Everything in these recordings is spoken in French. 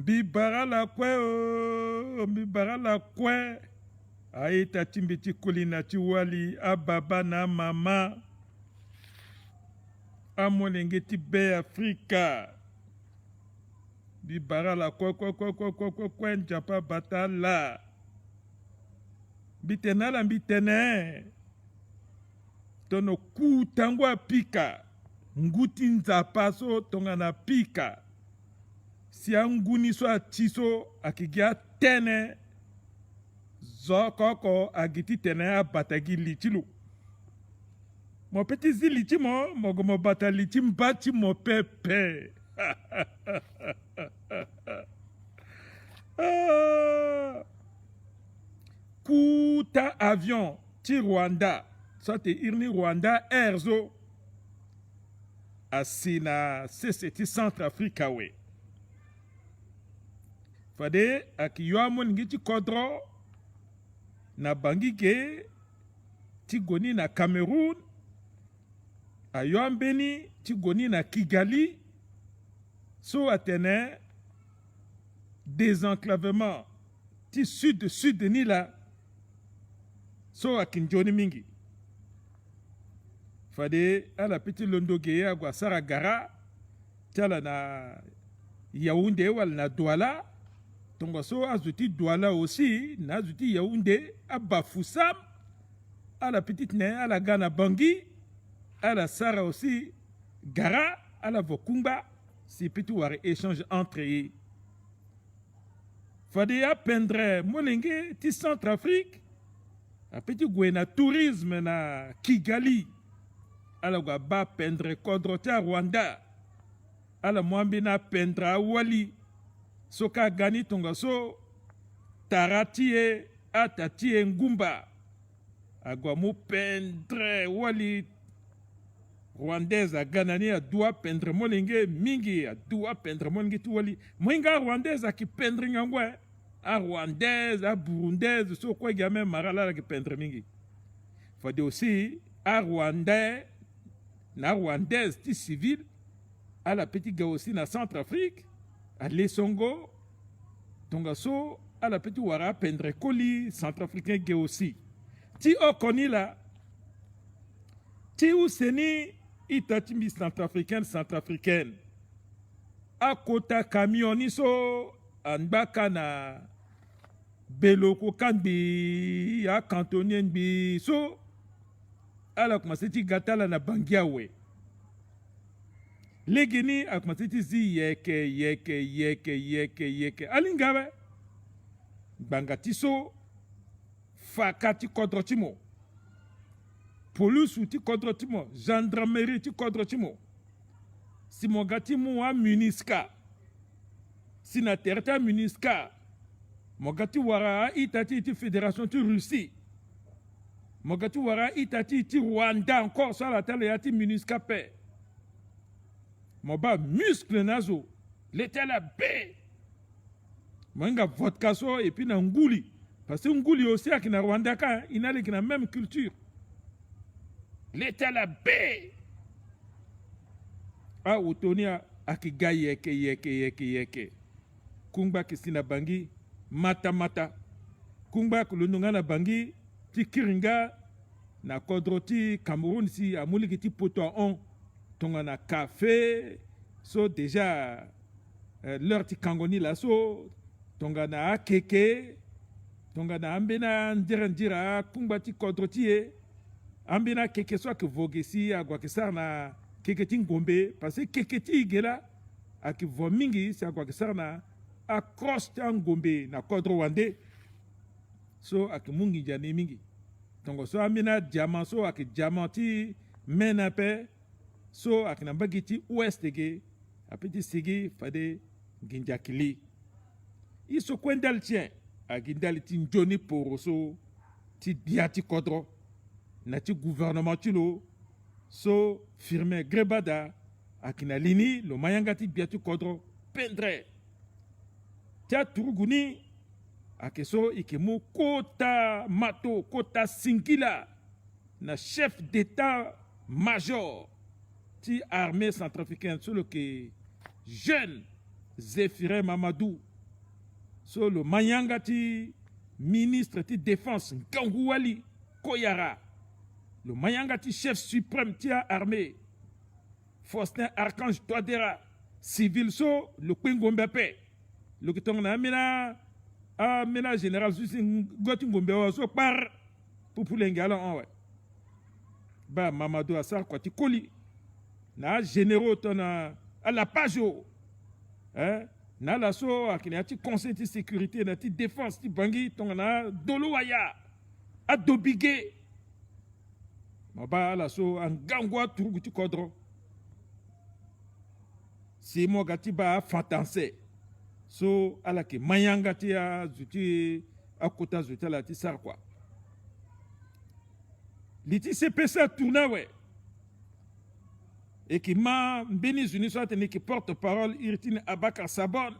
Mbibara la kwe o, mbibara la kwe. Aita chimbiti kulina chiwali, ababa na mama. Amolengeti be Afrika. Mbibara la kwe, njapa batala. Bitena la mbitene. Tono ku tangwa pika. Nguti nzapa so tonga na pika. Si anguni so atiso akigia tene. Zo koko agiti tene a batagi lichilu. Mo petit zi lichi mo gomo bata lichi mbati mo pepe. Kuta avion ti Rwanda. Ça te irni Rwanda Airzo. Asina seseti Centrafrique we. Fade akiyo mon ngiti kodro na bangike ti goni na Cameroun. Ayo ambeni ti goni na Kigali. So atene désenclavement ti sud ni la. So akinjoni mingi. Fade ala petit londo geye agwa Saragara. Tiala na Yaoundé wala na Douala. Tonga so azuti Douala aussi. Na azuti Yaoundé. Abafoussam. Ala petite ne ala Gana Bangui. Ala Sara aussi. Gara. Ala Vokumba. Si petit ware échange entre eux. Fade a pendre molenge ti Centrafrique. A petit gwe na tourisme na Kigali. Ala gwa ba pendre kodrote a Rwanda. Ala mwambi na pendre a Wali. Soka gani tonga so taratie atatie ngumba. Agwa mu pendre Wali Rwandaise a ganani a doua pendre molenge mingi a doua pendre molenge tu Wali. Mwinga Rwandaise a ki pendre ngangwe. A Rwandaise, a Burundaise, so kwa game marala la ki pendre mingi. Fade aussi a Rwandais. Na Rwandaise ti civil, à la petite gars aussi na Centrafrique, à Lesongo, Tongaso, à la petite wara pendre Koli, Centrafricain gars aussi. Ti okoni la, ti ou seni itatimi Centrafricaine, à kota kamioni so, anbaka na beloko kanbi, à cantonien bi so, ala commencé ti gatala na bangiawe. Legeni a commencé ti zi yeke. Alingawe. Bangatiso. Faka ti kodrotimo. Police ti kodrotimo. Gendarmerie ti kodrotimo. Simogati mwa Muniska. Sinaterta Muniska. Mogati wara itati ti Fédération ti Russie. Mogati wara itati ti Rwanda encore sur la télé yati Muniska pe. Moba muscle nazo. L'état la bé. Mwenga vodka so et puis na nguli. Parce que nguli aussi a na Rwanda ka inale ki na même culture. L'état la bé. A utonia akiga yeke. Kungba kisina bangi mata. Kungba kulununga na bangi ti kiringa na kodroti Cameroun si amuliki ti poto on tonga na café so déjà l'heure ti kangoni la so tonga na keke tonga na ambena ndira kungba ti kodroti e ambena keke so ke vogesi agwa kesar na keke ti ngombe parce que keke ti gela aki vomingi si agwa kesar na across ti ngombe na kodro wande so aki mungi jani mingi. Donc so amina diamant so aki diamanti menape so aki nambagi ti ouest ge apeti sigi fade ginjakili. Iso kwendal tien a gindali ti njoni poro so ti diati kodro na ti gouvernement ti lo so firme grebada aki na lini lo mayanga ti biati kodro pendre. Tia turuguni akeso ikemu kota mato kota singila na chef d'état major ti armée centrafricaine sur le que jeune Zéphirin Mamadou so le mayanga ti ministre ti défense Nkangouali Koyara, le mayanga ti chef suprême ti armée Faustin Archange Touadéra, civil so le Kwengombe pe le kitong na mena général Susi Ngoti Ngombe so par pour l'engala en ouais ba Mamadou Assar quoi ti koli na généraux tona à la page hein na la so akini ati conseil de sécurité na ti défense ti bangi tona dolo waya adobige maba la so angangwa turugu ti kodro si mo gati ba fatanse so ala ki mayanga ti a zuti akota zuti la ti sar quoi liti CPC tourna ouais et qui m'a béni unis soit qui porte-parole Irtine Abakar Sabon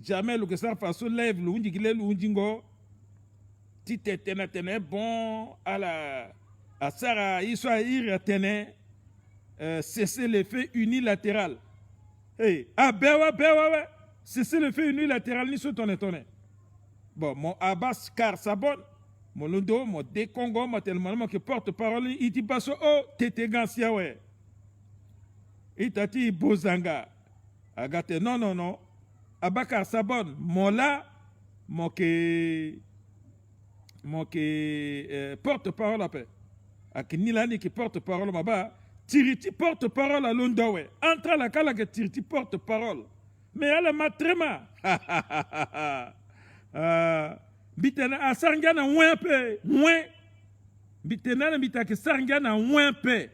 jamais le que ça façon lève le undi gile le undingo ti tene bon à la à Sara iswa irtene cesser l'effet unilatéral hey bewa ouais cesser l'effet unilatéral ni so tonne bon mon Abbas Kar Sabon mon londo, mon décongo, mon tellement que porte-parole, il dit pas oh, t'étais gansia, ouais. Il t'a dit bozanga. Agate, non. Abakar Sabon, mon là, mon porte-parole, après. Ak Nilani qui porte-parole, ma ba, tiriti porte-parole à londo, ouais. Entre à la cala que tiriti porte-parole. Mais elle m'a tréma. Bitena a sarngana wempe bitena na bitake sarngana wempe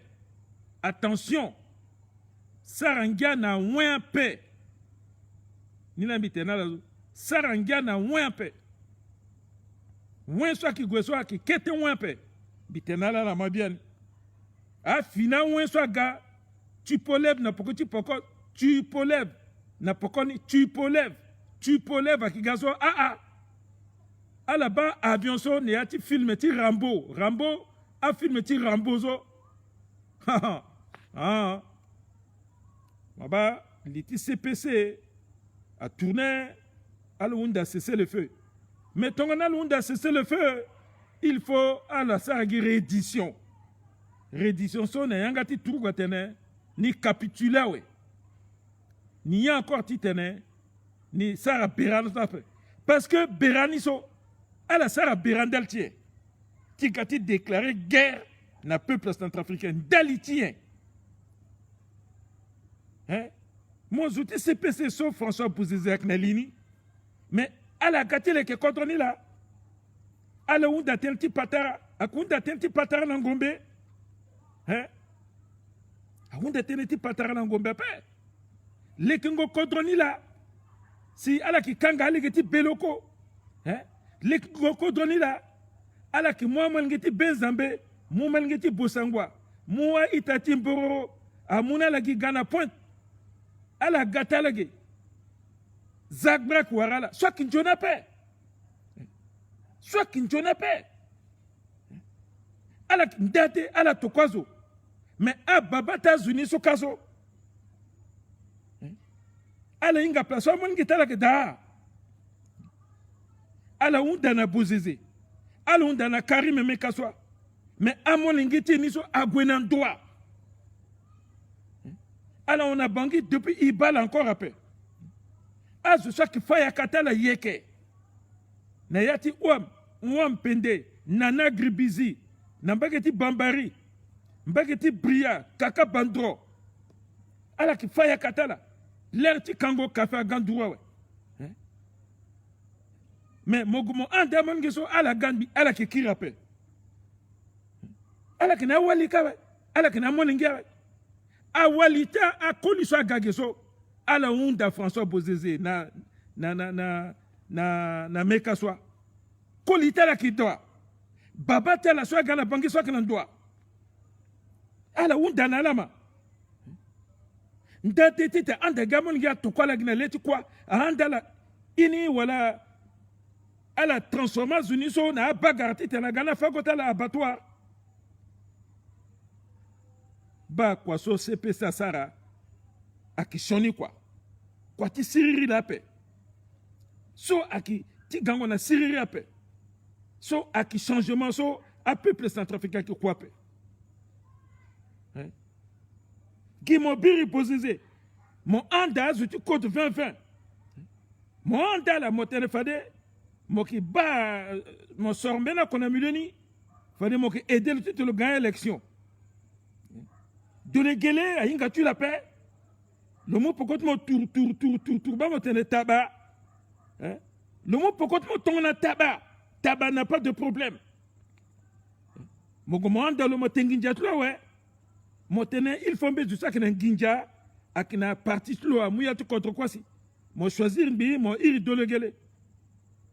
attention sarangana wempe nina bitena la sarangana wempe wenso ki gweso ki kete wempe bitena la mabian a fina wenso ga tu polève na poko tu poko tu polève na poko ni tu polève ki gazo à la bas avion so ne ati film ti Rambo a film ti Rambo zo maba liti CPC a tourné à l'unda cesser le feu mais ton à l'unda cesser le feu il faut à la sargi réédition so ne yanga ti truga tene ni capitula we ni encore ti tene ni sara berano parce que berani so à la Sarah Bérandeltier, qui a déclaré guerre na peuple centrafricain, d'Alitien. Hein? Moi, je suis CPC sauf François Bouzizek Nalini, mais à la gâtée que contre ni là, à la ounda tenti patara, à ounda tenti patara n'angombe, hein? À ounda tenti patara n'angombe, les kingo contre ni là, si à la qui kanga aligeti beloko, hein? Les Gokodoni là, à la qui moi mangeti Benzambe, moi mangeti Bosangwa, moi itati Mboro, à Mouna la Gana Point, à la Gatalage, Zagbrak Warala, soit qu'il n'en a pas, à la date à la Tokwazo, mais à Babata Zuni Sokazo, à la Inga Place, à mon guitare da. Ala undana Bozeze, ala undana Karim Mekaswa, mais à mon ingéti niso agwenandoa. Ala on a bangi depuis Ibal encore après. A ce soit qu'il faille katala yeke. Na yati ouam pende, nana gribizi, nambageti bambari, mbageti bria, kaka bandro. Ala qu'il faille katala, l'air ti kango kafa gandouwa. Mais mogumo andamon geso ala ganbi ala ki kirape ala kina wali kawe ala kina moningewe awalita akoli so agageso ala unda François Bozeze na mekaswa kolita la kidoa baba tela so gana bangi so kana ndoa ala unda na lama ndate tete anda gamon ya tokola gina leti kwa andala ini wala à la transformation uniso na bagarti tena gana fakota la abattoir ba kwa so CPC Sara akishoni kwa ti siriri la pe so aki ti gango na siriri ape so aki changement so a peuple centrafricain qui quoi pe qui mon biri posé mon anda zuti code 2020 mon anda la motene fade mo ki ba mon sormena qu'on a mileni fade mo ki aider le titre le gagner élection donner gueule a inga tu la paix le mot pourquoi mo tour ba motene taba le mot pourquoi mo tona taba n'a pas de problème mo go mo anda le motenginja tu ouais motene il faut mbé du ça que nginja akina parti lo amuya tu contre quoi si mo choisir mbi mo iri dolegele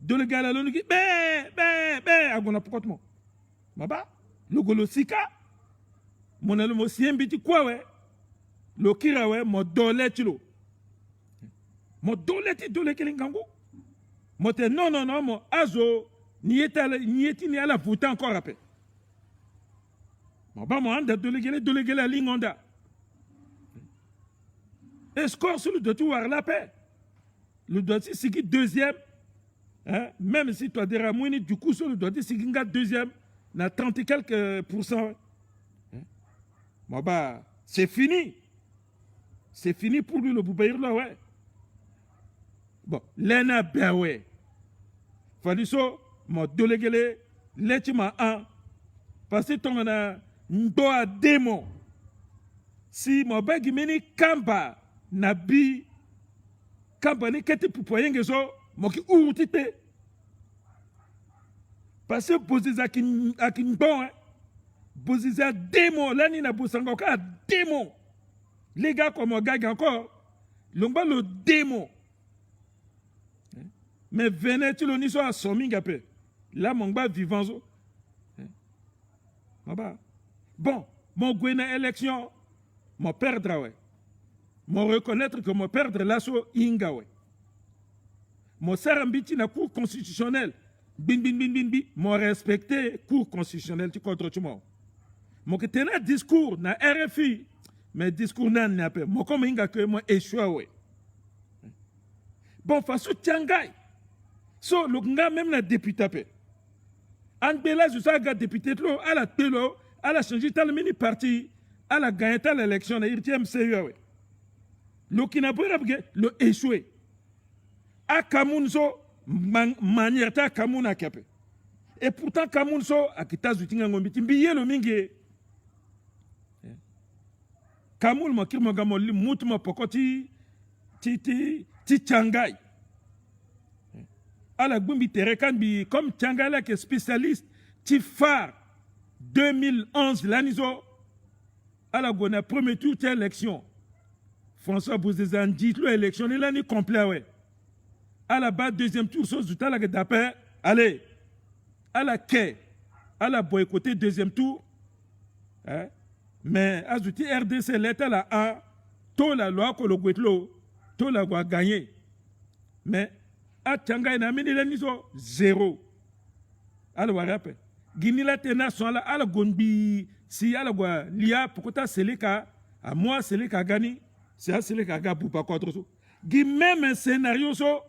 lo ngi be agona pourquoi mo maba lo golo sika mon le mo siembi ti quoi ouais lo kira ouais mo dole ti lo mo dole ti dolegele ngango mo te non mo azo ni eti ni ala voter encore après mo ba mo anda dolegele lingonda et score sur le doit voir la paix le doit c'est qui deuxième hein? Même si toi déramouini du coup sur le doit c'est qui deuxième na 30 et quelques pourcents hein? Bon bah c'est fini pour lui le boubaïr là ouais bon l'ena ben ouais fallait so mo dolegele letima un parce que ton na ndo démon si mo bagi meni kamba nabi kamba ni kete pupoyenge so moki urutite parce que boziza akin bon boziza démon lani na bosanga ka démon les gars comme gag encore longba le démon mais venez tu le ni so a sominga pe là mon gars vivant so bon mon gwena élection mon perdre ouais mon reconnaître que mon perdre là so inga ouais mon sarambiti na cour constitutionnelle bin mon respecter cour constitutionnelle tu contre tu moi mon que tena discours na RFI mais discours nan n'a pas mon comme inga que moi échoué ouais bon façon tiangai so le nga même na député pe Anbela Zusaga député lo à la telo à la changer tal mini parti à la gagner tal élection na irtiem CUA le kinabura le échoué à Kamunzo manière ta Kamuna kapé et pourtant Kamunzo akita zutinga ngombiti mbiye lo mingi Kamul mo kirmo gamoli mutuma pokoti ti changai à la Gumbi Terekan bi comme Tchangala qui est spécialiste Tifar 2011 l'aniso à la Gona premier tour de l'élection François Bouzezan dit l'élection il l'année complet ouais à la base deuxième tour so zuta la d'après allez à la quai à la boycotter deuxième tour hein mais azuti RDC l'état la a to la loi ko le gwetlo to la gwa gagner mais a Tchanga na mini la niso 0 ala warape gini la tena son la ala gonbi si ala gwa lia pokota seleka a moi seleka gani c'est à seleka ga pour contre so gi même un scénario so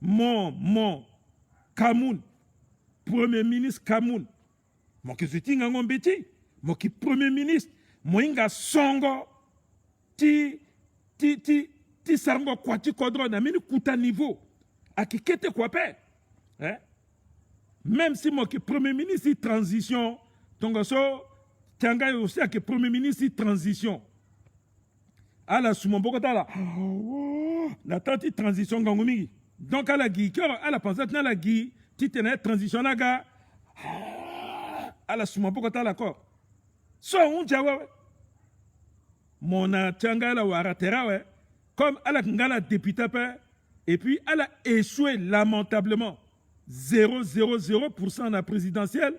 mon Kamoun premier ministre Kamoun mon que zitinga ngombeti mon qui premier ministre moinga songo ti sarngo kwati kodro na mini kuta niveau à qui était quoi père hein même si moi qui premier ministre transition donc so tanga aussi à que premier ministre transition à la sous mon bokota la tante transition gangomi donc à la gui à la pensée na la gui ti tena transition naga à la sous mon bokota la corps so on jawa mon tanga la waratera ouais comme à la ngala député père et puis elle a échoué lamentablement 0,00% dans la présidentielle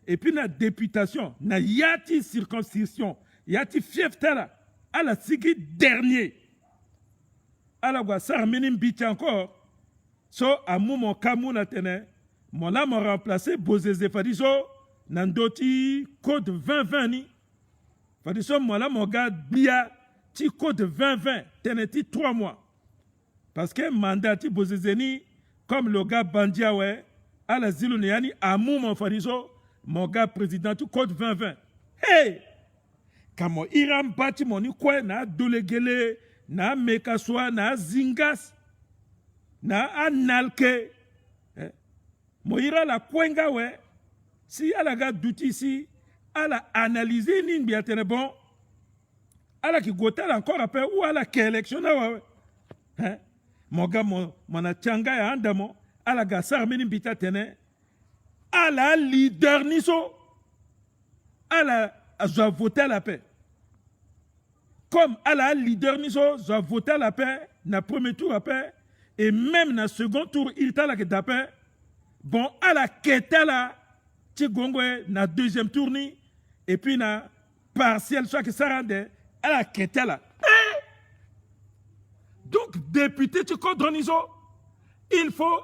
et puis dans la députation na yati circonscription yati fief tala elle a signé dernier elle a gwa sa menim biti encore so à mon Kamoun tene mon âme remplacé Bozeze Fadiso nandoti code 2020 ni Fadiso mon âme regarde bia ti code 2020 teneti 3 mois parce que mandat ti Bozezeni comme le gars Bandia, ouais, à la Ziluniani, à Moumon Fadiso, mon gars président du Code 2020. Hey! Kamo Iram bati moni kwe na dolegele, na mekaswa, na zingas, na analke. Mo ira la kwenga we, si ala ga douti si, ala analyser ni biatene bon, ala ki gotel encore après, ou ala ke élection ouais. Mon gars, mon achanga ya andamo, ala ga sarmeni bita tene, ala leader niso, ala a voté à la paix. Comme ala leader niso, a voté à la paix, na premier tour à paix, et même na second tour, il t'a la que paix, bon, ala keta la, ti gongwe, na deuxième tour ni, et puis na partiel, soit que ça rende, ala keta la. Donc, député, tu comprends niso, il faut,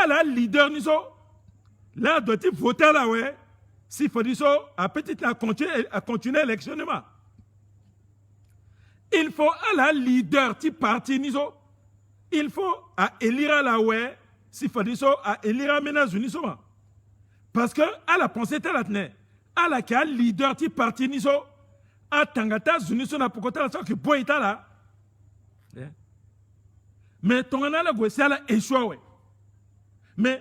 ala leader niso, là, doit-il voter là, ouais. S'il faut dire ça, à petit à continuer l'électionnement. Il faut à la leader du parti niso. Il faut à élire la ouais. S'il faut dire ça, à élire ménage niso. Parce que à la pensée telle atne, à la qui a leader du parti niso, à tangata zuniso na pokota la que boy ta là. Mais ton ana la c'est à la échoua ouais. Mais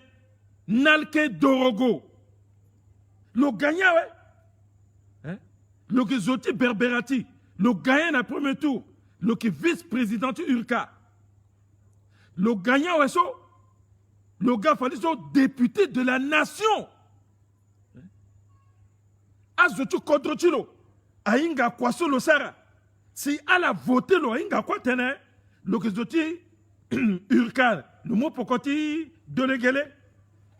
nalke dorogo. Le gagnant, ouais. Le qui Zoti Berberati, le gagnant dans le premier tour, le qui vice-président du Urka. Le gagnant, ouais, le gars, fallait député de la nation. Azotu Kodrotilo, Aïnga Kwaso lo Sara. Si elle a voté, le Aïnga Kwatene, le qui Zoti Urka, le mot pour côté de l'égale.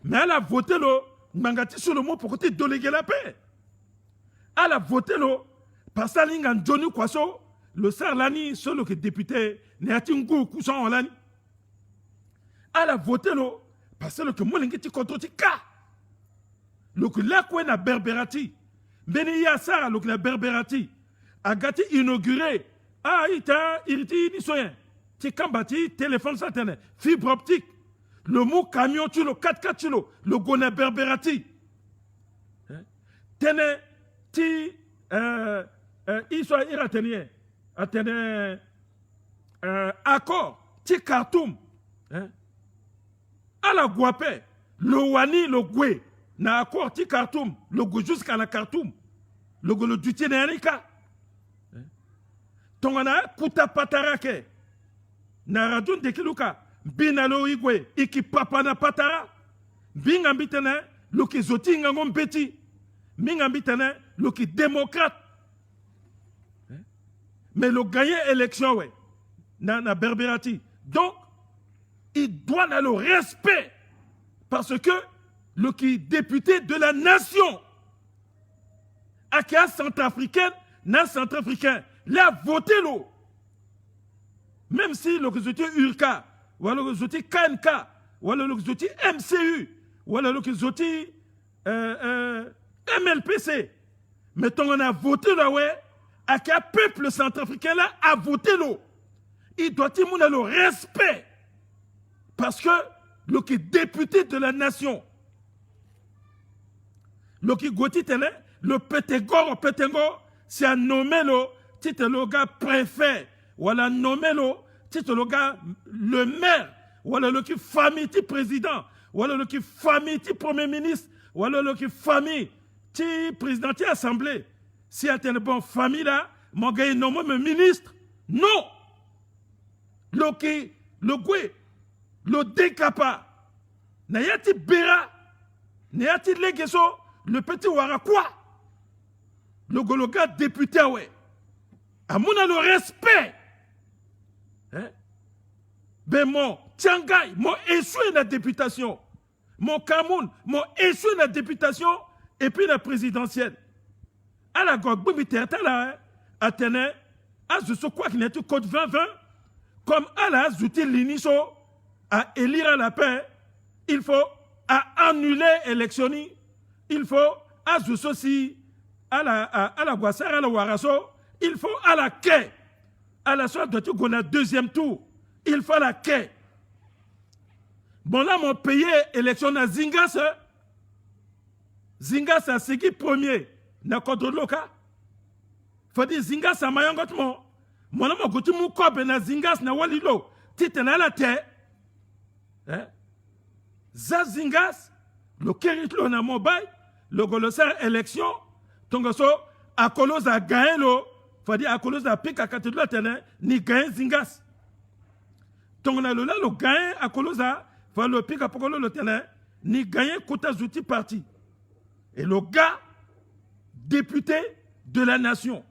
Mais elle a voté, le Mangati sur le mot pour côté déléguer la paix. Elle a voté le Passalingan Johnny Kwaso, le Sarlani, seul que député, Néatingo Koussan Olani. Elle a voté le parce que Molingeti contre Tika. Le que là quoi na Berberati. Beniya Sara le que la Berberati a gâté inauguré. Ah ita iriti ni soyen. Tikambati téléphone satané, fibre optique. Le mot camion tu le 4x4 tu le gona Berberati. Tene ti il soit iratenien. Atene accord ti Khartoum. À la Guapé, le Wani le Goué na accord ti Khartoum, le go jusqu'à la Khartoum. Le go le dutie n'erika. Tongana kuta patarake. Na radun de kiluka. Binalo igwe, iki papa na patara. Bingambitene, lo ki zoti ngangom beti. Bingambitene, lo ki démocrate. Mais le gagné élection, ouais. Na Berberati. Donc, il doit avoir le respect. Parce que, le qui député de la nation, à qui centrafricaine, na centrafricain, l'a voté l'eau. Même si le qui zoti Urka, ou alors le zoti KNK, ou alors le zoti MCU, ou alors le zoti MLPC. Mais on a voté là, ouais, à quel peuple centrafricain là a voté l'eau. Il doit y avoir le respect. Parce que le qui député de la nation, le qui goti tene, le Pétégor, c'est un nommé le titre le gars préfet, ou alors nommé le titre le gars le maire, ou alors le qui famille ti président, ou alors le qui famille ti premier ministre, ou alors le qui famille ti président ti assemblée. Si y a une bonne famille là, mon gars nommé me ministre, non. Le qui le goué, le décapa, n'ayati bera, n'ayati legeso, le petit warakwa, le gologa député ouais. À mon le respect. Hein? Ben mon Tiangai, mon échoué la députation. Mon Cameroun, mon échoué la députation et puis la présidentielle. À la Gogbo là, à Téné, à ce quoi qu'il n'est code 2020, comme à la Zouti Liniso, à élire à la paix, il faut à annuler l'élection, il faut à Zoussosi, à la Guassara, à la Waraso, il faut à la quai. À la soirée de qu'on a deuxième tour, il faut à la quai. Bon là, mon pays élection na Zingas. Zingas a segui premier. Na contre loka. Faut dire Zingas a mayangot mo. Mon nom goti mou kobe na Zingas na walilo. Tite na la te. Za Zingas. Le kéritlo na mobile. Le goloser élection. Tongoso a kolos a gagné lo. Faut dire à kolos a pique à katidlo tene. Ni gagné Zingas. Tongona lo la lo gagné à kolos a. Faut le pique à pokolo le tene. Ni gagné kota zouti parti. Et le gars, député de la nation.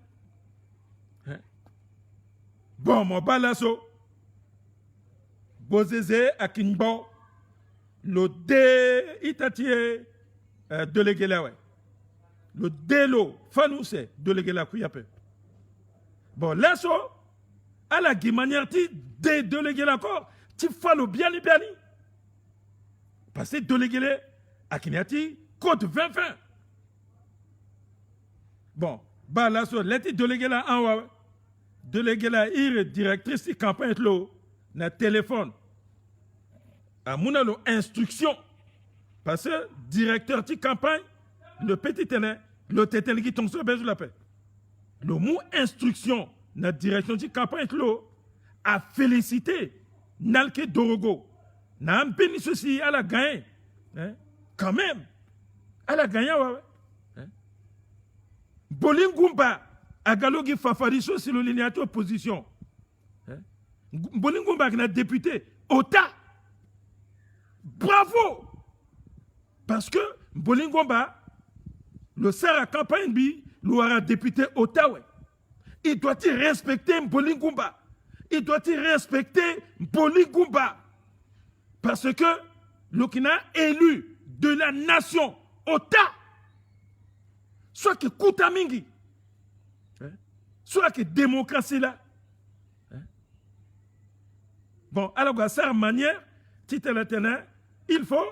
Bon, mon balasso. Bozeze Akinbo. Le dé itatie délégué là, ouais. Le délo, Fanouse, délégué là, Kouyape. Bon, là, ça, à la guimanière, tu délégué là encore, tu fais le bien. Parce que délégué là, à Kinyati, Code 2020. Bon, bah là, so, l'été délégué là, en haut, délégué là, directrice de campagne, na téléphone. À mon instruction. Parce que directeur de campagne, le petit téné, le tété qui tombe sur la paix. Le mot instruction, na direction de campagne, a félicité Nalke Dorogo. Na un béni ceci, elle a gagné. Quand même. Elle a gagné, ouais. Bolingumba, a galogi fafariso sur le lignage opposition. Bolingumba, qui est député, Ota. Bravo! Parce que Bolingumba, le Sarah campagne, l'aura député Ota, ouais. Il doit-il respecter Bolingumba? Il doit-il respecter Bolingumba? Parce que l'Okina élu de la nation, Ota, soit que Koutamingi, soit que démocratie là. Bon, alors, à cette manière, il faut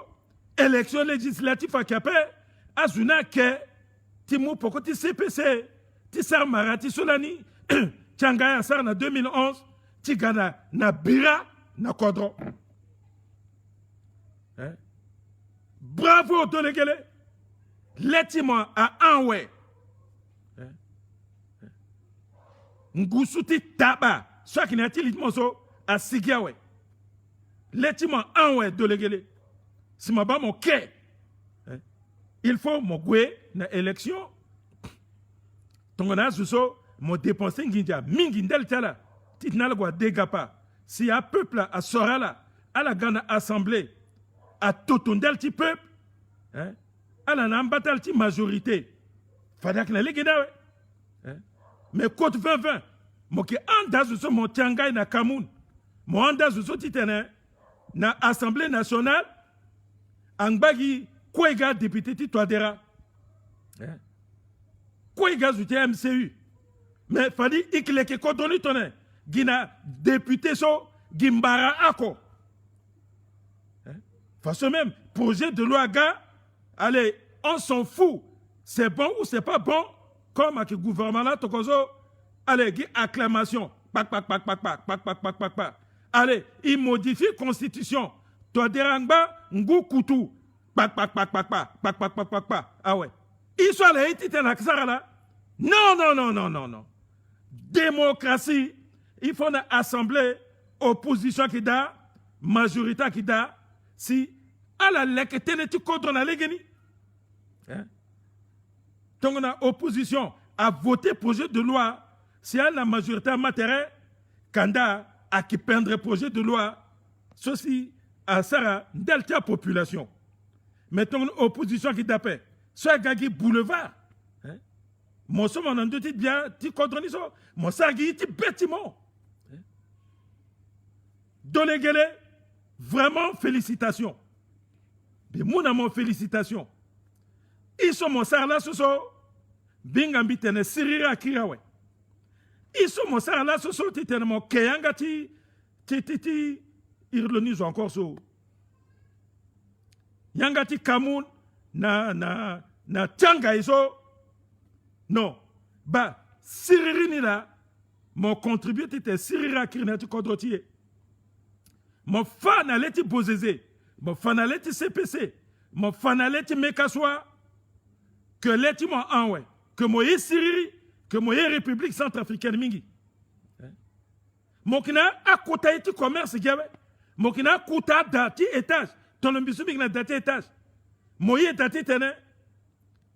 élection législative à Capé, à Zuna Ke, Timou Pokoti CPC, Tissar Marati Solani, Tchangaya Sar en 2011, Tigana Nabira, Nakodro. Bravo, Dolegele. Letiment à Anwe. Ngoussouti Taba. Soit qui n'a-t-il dit à Sigiawe. Letiment Anwe, Dolegele. Si ma ba mon quai. Il faut mon goué na élection. Tongana Zuso, mon dépensé Ngindia, Mingindel Tala. Titnalgwa Degapa. Si un peuple à Sorala, à la grande assemblée, à Totondel ti peuple, à la nambatal ti majorité. Fadak na legenda, mais Côte 2020, moi qui andas sur mon tiangay na Kamoun, moi andas sur titene na Assemblée nationale, angbagi kwega député ti Toadera, kwega zouti MCU, mais fadi ikleke kodoni tonne, gina député so gimbara ako. Parce que même, projet de loi gars, allez, on s'en fout. C'est bon ou c'est pas bon, comme avec le gouvernement là, allez, acclamation. Allez, il modifie la constitution. Toi, derangba, ngou koutou. Ah ouais. Ils sont allés, ils étaient là. Non. Démocratie, il faut une assemblée, opposition qui da, majorité qui da, si à la lekete tu contre la légeni. Donc la opposition a voté projet de loi, si à la majorité matérielle, kanda a qui peindre projet de loi, ceci à Sarah delta population. Mettons l'opposition qui d'appelle, soit gagi boulevard. Mon somme en deux bien, tu contre ça, mon sargi tu bâtiment. Dolegele, vraiment félicitations. Mais mon félicitations. Ils sont mon sar là, ce sont Bingambi tene Sirira Kirawe. Ils sont mon sar là, ce sont mon Kayangati, Irlonizo encore so. Yangati Kamoun, na Tianga iso. Non. Bah, Siririni là, mon contributeur était Sirira Kirinati Kodrotier. Mon fan allait y bosser. Mo fanaleti CPC. Mo fanaleti Mekaswa. Que leti mo anwe. Que mo ye Siriri. Que mo ye République centrafricaine mingi. Mo kina akota iti commerce gawe. Mo kina kuta dati étage. Ton mbisu bigna dati étage. Mo ye dati tene.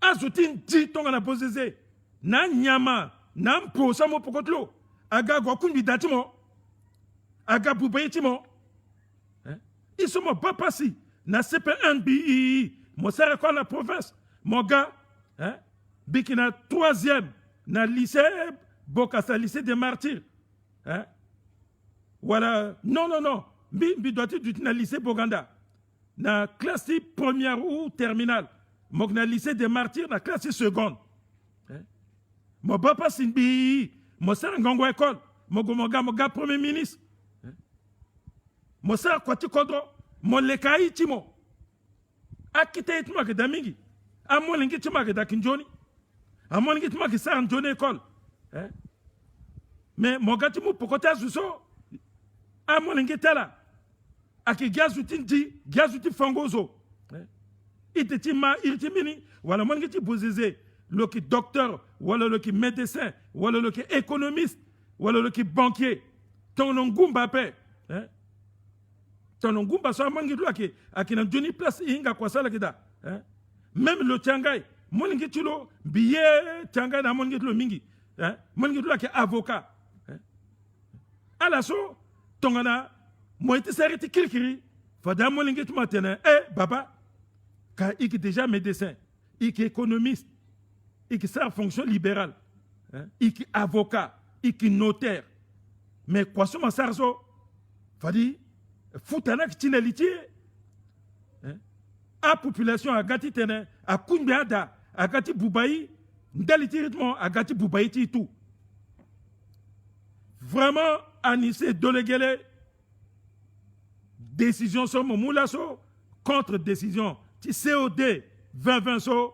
Azutin di tonga na poseze. Na nyama. Na mposa mo pokotlo. Aga gokunbi dati mo. Aga bubayeti mo. Ils sont mon papa si. Na CP1BI. Mo sera quoi la province. Mon gars. Bikina 3e. Na lycée. Bokassa lycée des martyrs. Voilà. Non. Bi doit être na lycée Boganda. Na classe première ou terminale. Mok na lycée des martyrs. Na classe seconde. Mon papa si bi. Mo sera ngongo école. Mo gars premier ministre. Mo sera kwati kodro. Mo lekai timo. Akite itma ke damingi. Amo lingi timo ke dakinjoni. Amo lingi timo ke sara njoni école. Mais mo gati mo pokota zuso. Amo lingi tala. Aki gazutin di, gazuti fangozo. Iteti ma irtimini. Wala mo lingi ti bozeze. Loki docteur, wala loki médecin, wala loki économiste, wala loki banquier. Ton ngumba pe. Ton ngumba so mangi lu aki na joni place inga kwa sala kida. Même le Tiangai, mo lingi tulo billet Tiangai na mo lingi tulo mingi. Mo lingi lu aki avocat. Ala so tongana mo iti seriti kirkiri. Fada mo lingi tu matena baba ka iki déjà médecin, iki économiste. Iki sa fonction libérale, iki avocat, iki notaire. Mais quoi ce ma sarso, fadi, foutana ki tineliti, a population a gati tene, a kunbiada, a gati boubayi, ndaliti rythme, a gati boubayi ti tout. Vraiment, Anissé Dolegele, décision sur mon moulasso, contre décision, ti COD 2020 so,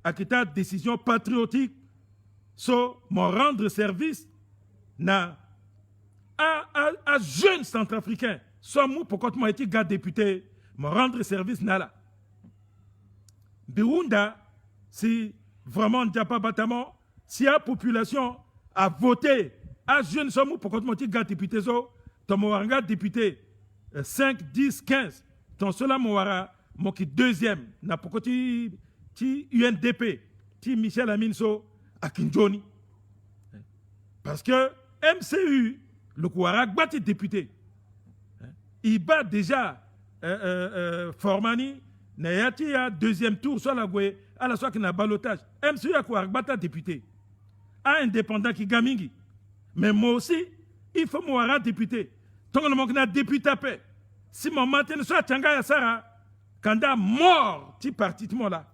Akita décision patriotique so mon rendre service na à jeunes centrafricains soit mou pourquoi moi été gars député mon rendre service nala Birunda si vraiment Ndiapa Batamo si la population a voté à jeunes soit mou pourquoi moi été gars député so ton moanga député 5 10 15 ton cela moara mon qui deuxième na pourquoi tu UNDP, ti Michel Aminso à Kinjoni. Parce que MCU, le Kouarak bat député. Il bat déjà Formani, Nayati à deuxième tour, soit la Goué, à la soit qu'il a balotage. MCU a Kouarak bat député. À indépendant qui gamingi. Mais moi aussi, il faut moi député. Tant que nous avons député à paix. Si mon matin soit Tchanga Yassara, quand a mort, ti parti là.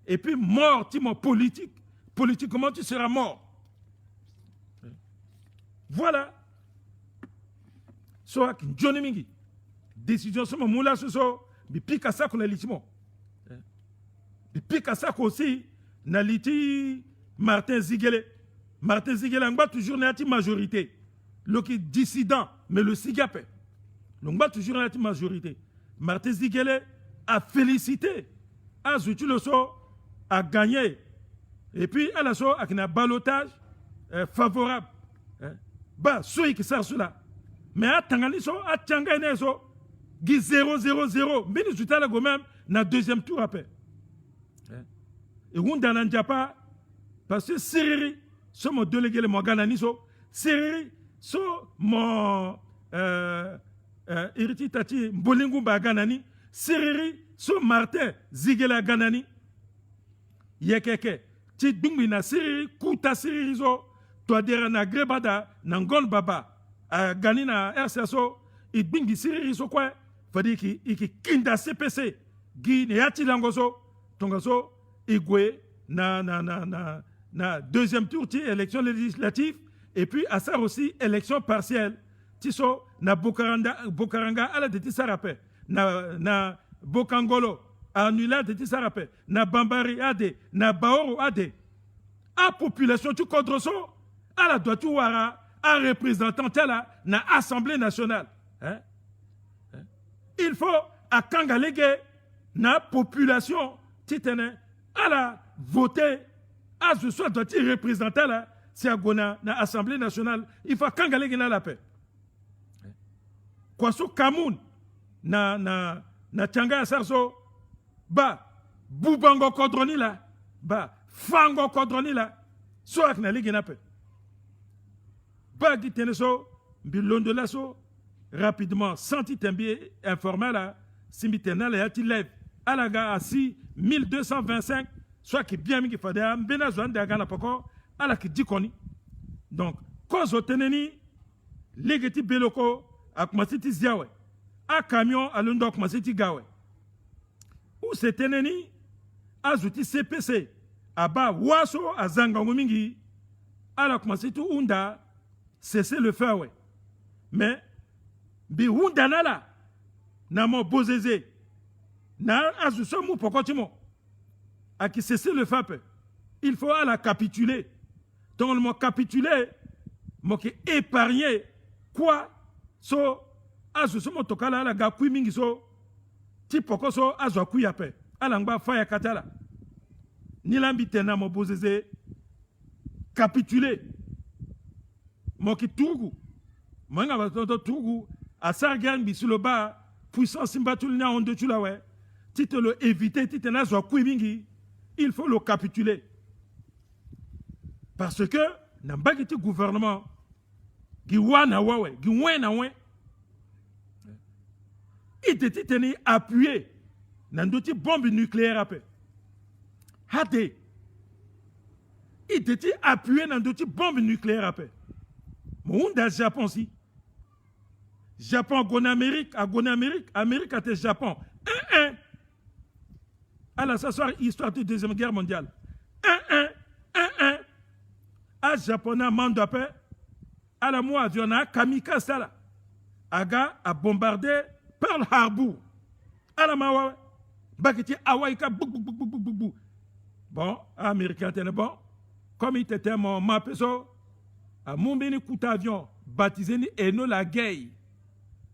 Et puis mort, tu m'as politique. Politiquement, tu seras mort. Voilà. Soit Johnny Mingi. Décision sur mon moula sur so, mais pique à ça qu'on a litimo. Et pique à ça aussi, na liti Martin Ziguele. Martin Ziguele, on va toujours na majorité. Le qui dissident, mais le sigapé. On va toujours na majorité. Martin Ziguele a félicité. A zoutu le so. A gagné. Et puis, à la sorte, avec un balotage favorable. Bah, ceux qui savent cela. Mais à Tangani, à Tangani, 0-0-0. Mais nous sommes même dans le deuxième tour après. Et on n'a pas, parce que Siriri, c'est mon délégué, mon Ganani, Siriri, c'est mon Iriti Tati, Bolingumba Ganani, Siriri, c'est Martin Ziguela Ganani. Yekeke, ti dungi na siri kuta siri zo to adera na grebada na ngon baba a gani na RCSO i bingi siri zo kwa fadi ki iki kinda CPC gi ne yati langozo tongazo igwe na deuxième tour ti élection législative et puis à ça aussi élection partielle ti so na Bokaranga ala de ti sarape na Bokangolo annulé de Tissarapé, na Bambari ade, na Baoro ade. A population tu kodroso, à la doit tu wara, à représentant tela, na Assemblée nationale. il faut à kangalege na population titene à la voter à ce soit doit il représenter là c'est à gona na assemblée nationale il faut kangalege na la paix quoi so Cameroun na tchanga sarso ba bubango kodroni là ba fango kodroni là so ak na ligue na paix ba gitene so bilondo la so rapidement senti tembi informel là simbitena la yati lève à la gare assis 1225 soit qui bien mi qui fada mbena zwan de gana poko ala ki dikoni donc cause oteneni legeti beloko akmasiti ziawe a camion alundo akmasiti gawe ou seteneni azuti CPC aba waso azanga mingi ala akmasiti unda cesser le feu ouais mais bi unda nala na mo bozeze na azuso mu pokotimo a qui cesser le feu il faut à la capituler donc le mot capituler mo qui épargner quoi so azuso mo tokala la ga kui mingi so ti poko so azwa kui ape ala ngba faya katala ni lambite na mo bozeze capituler mo qui tugu mo nga ba to tugu a sargan bisuloba puissance mbatulina on de tulawe ti te le éviter ti te na zo kui mingi il faut le capituler parce que na mbagiti gouvernement gi wana wawe gi wena we iteti teni appuyé na ndoti bombe nucléaire ape hate iteti appuyé na ndoti bombe nucléaire ape Mounda Japon si. Japon gona Amérique, Amérique a été Japon. 1-1. À la s'asseoir histoire de Deuxième Guerre mondiale. 1-1. À Japon a mandapé. À la moi avion a kamikaze là. Aga a bombardé Pearl Harbor. À la mawa. Bakiti Hawaïka bou. Bon, Américain était bon. Comme il était mon mapeso. A Mombeni kuta avion baptisé ni Eno la Gay.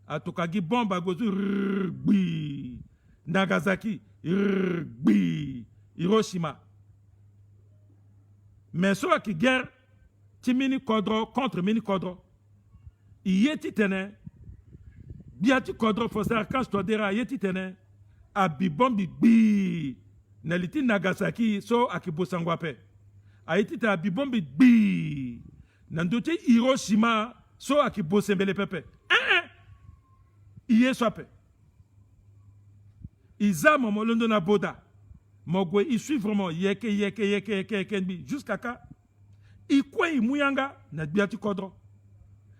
A Tokagi bomba gozu rbi. Nagasaki rbi. Hiroshima. Mais so qui guerre ti mini kodro contre mini kodro. Yeti tene. Biati kodro fosar quand je dira yeti tene. A bi bombi bi. Naliti Nagasaki so akibosangwape. A yeti ta bi bombi bi. Nandote Hiroshima so aki bosembele pepe. Iye sope. Iza momo londo na boda. Mogwe i suit vraiment yeke jusqu'à ka. I kwe i muyanga na biati kodro.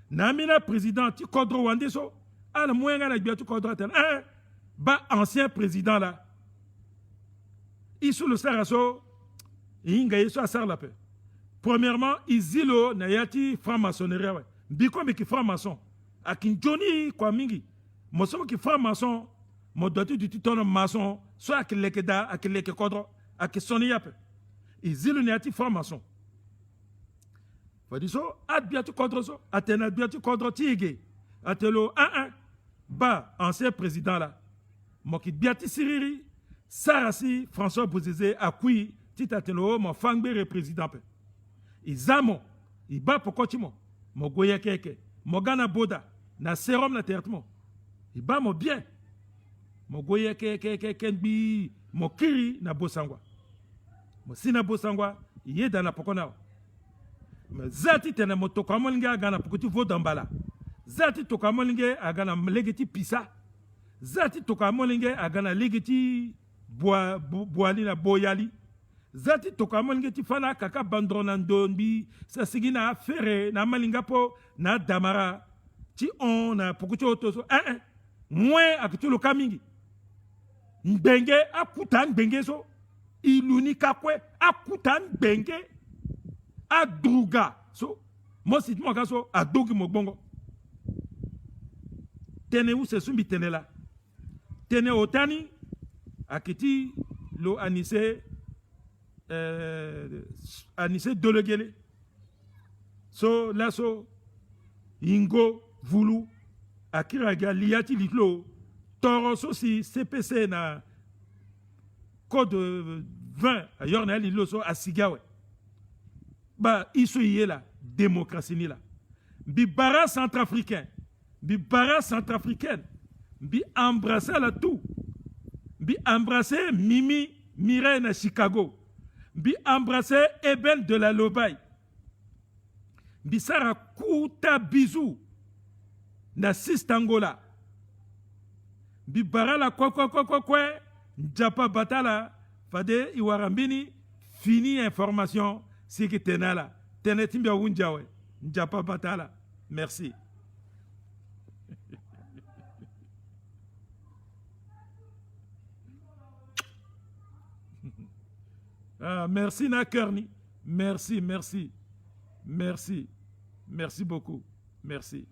Na mina président ti kodro wande so. Ala muyanga na biati kodro tel. Ba ancien président là. I sous le saraso. Inga yeso asar la paix. Premièrement, Izilo na yati franc-maçonnerie. Biko biki franc-maçon. Akin Johnny kwa mingi. Mosomo ki franc-maçon. Mo doti du titon maçon. So akileke da, akileke kodro. Akisoni yape. Izilo na yati franc-maçon. Fadi so, ad biati kodro so. Atena biati kodro tige. Atelo 1-1. Ba, ancien président là. Mo ki biati siriri. Sarasi, François Bouzizé, akui. Titatelo, mo fangbere président pe. Izamo, iba pokotimo, mo goye keke, mo gana boda, na serum na tertmo. Iba mo bien. Mo goye keke bi, mo kiri na bosangwa. Mo sina bosangwa, iye dana pokona. Me zati tena mo tokamolinge agana pokoti vodambala. Zati tokamolinge agana legeti pisa. Zati tokamolinge agana legeti boali na boyali. Zati toka molinge ti fana kaka bandrona ndonbi sa sigina fere na malingapo na damara ti on na pokuti otoso mwe akitulo kamingi mbenge akuta mbenge so iluni kakwe akuta mbenge adruga so mosi mo kaso adogi mogbongo tene u se sumbi tene la tene otani akiti lo anise Anissé Dolegele. So, là, so, Ingo, Voulou, Akiraga, Liati Liklo, toroso si CPC na code 20 ayor na liloso asigawe ba iso yela démocratie ni la bi bara centrafricain bi bara centrafricaine bi embrasser la tout bi embrasser Mimi Mireille na Chicago bi embrasser Eben de la Lobaye bi sara kuta bisou na Sistangola bi bara la kwa njapa batala fade iwarambini fini information siki tenala tenetimbia unjawe njapa batala merci. Merci Nakerni, merci beaucoup, merci.